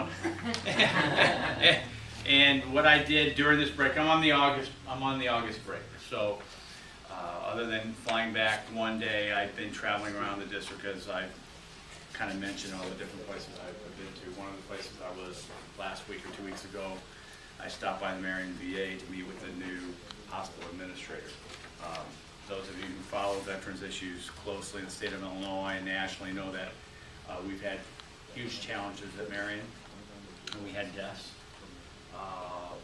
around. And what I did during this break, I'm on the August break. So other than flying back one day, I've been traveling around the district, as I kind of mentioned all the different places I've been to. One of the places I was last week or 2 weeks ago, I stopped by the Marion VA to meet with the new hospital administrator. Those of you who follow veterans issues closely in the state of Illinois and nationally know that we've had huge challenges at Marion. And we had deaths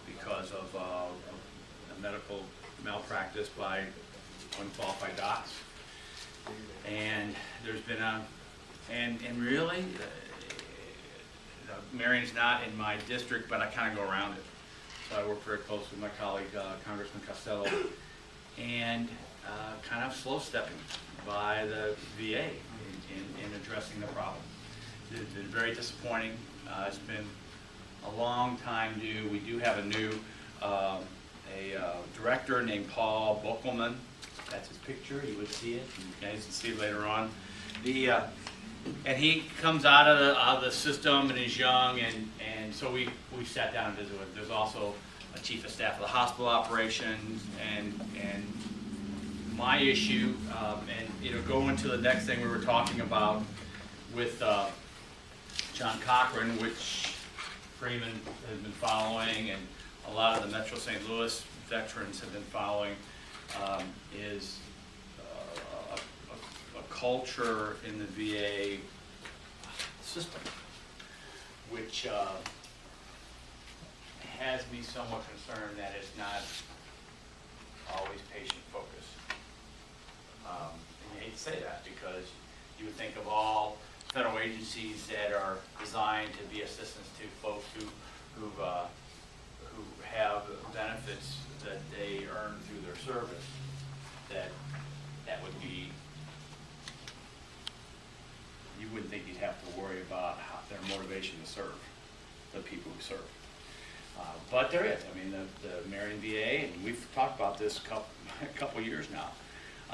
because of a medical malpractice by unqualified docs. And there's been and really, Marion's not in my district, but I kind of go around it. So I work very close with my colleague, Congressman Costello, and kind of slow-stepping by the VA in addressing the problem. It's been very disappointing. It's been a long time due. We do have a new director named Paul Buckelman. That's his picture. You would see it. You guys can see it later on. And he comes out of the system and is young, and so we sat down and visited with him. There's also a chief of staff of the hospital operations, and my issue, and going to the next thing we were talking about with John Cochran, which Freeman has been following, and a lot of the Metro St. Louis veterans have been following, is a culture in the VA system, which has me somewhat concerned that it's not always patient focused. And you hate to say that, because you would think of all federal agencies that are designed to be assistance to folks who have benefits that they earn through their service, that would be, you wouldn't think you'd have to worry about their motivation to serve, the people who serve. But there is. I mean, the Marion VA, and we've talked about this a couple years now.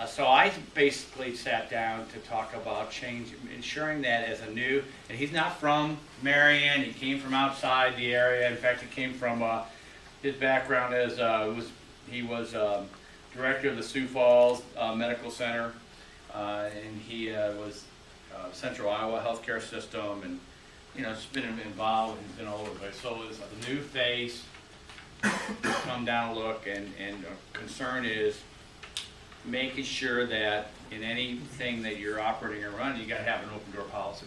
So I basically sat down to talk about ensuring that as a new, and he's not from Marion, he came from outside the area. In fact, he came from, his background is, he was director of the Sioux Falls Medical Center, and he was Central Iowa Healthcare System, and it's been involved, he's been all over the place. So it's a new face, come down a look, and concern is making sure that in anything that you're operating or running, you got to have an open door policy.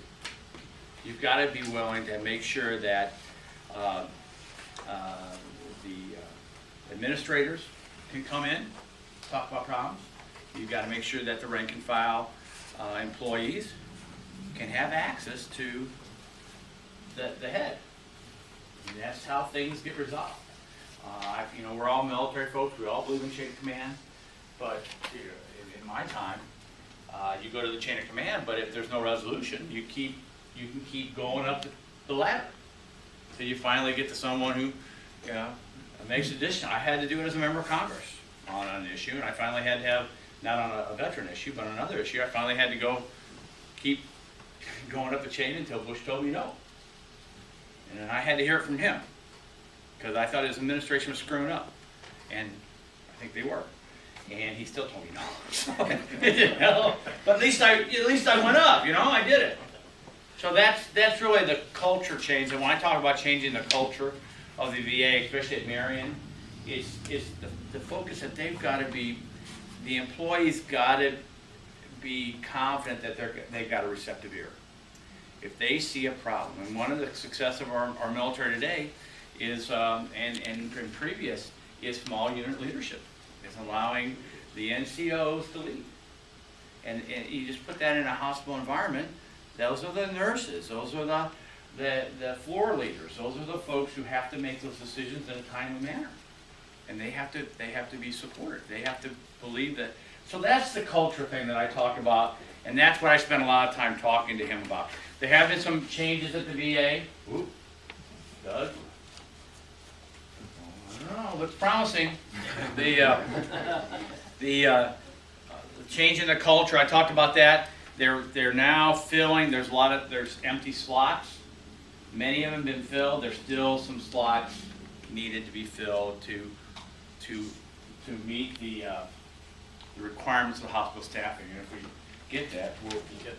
You've got to be willing to make sure that the administrators can come in, talk about problems. You've got to make sure that the rank and file employees can have access to the head. And that's how things get resolved. We're all military folks. We all believe in chain of command. But in my time, you go to the chain of command. But if there's no resolution, you can keep going up the ladder until you finally get to someone who makes a decision. I had to do it as a member of Congress on an issue, and I finally had to have, not on a veteran issue, but on another issue, I finally had to keep going up the chain until Bush told me no. And then I had to hear it from him, because I thought his administration was screwing up, and I think they were. And he still told me no. So, but at least I went up. I did it. So that's really the culture change. And when I talk about changing the culture of the VA, especially at Marion, is the focus that they've got to be. The employees got to be confident that they've got a receptive ear. If they see a problem, and one of the success of our military today is, and previous, is small unit leadership. It's allowing the NCOs to lead. And you just put that in a hospital environment, those are the nurses, those are the floor leaders, those are the folks who have to make those decisions in a timely manner. And they have to be supported. They have to believe that. So that's the culture thing that I talk about, and that's what I spent a lot of time talking to him about. There have been some changes at the VA. Ooh, Doug. Oh, looks promising. The change in the culture, I talked about that. They're now filling. There's empty slots Many of them have been filled. There's still some slots needed to be filled to meet the requirements of hospital staffing. And if we get that, we'll get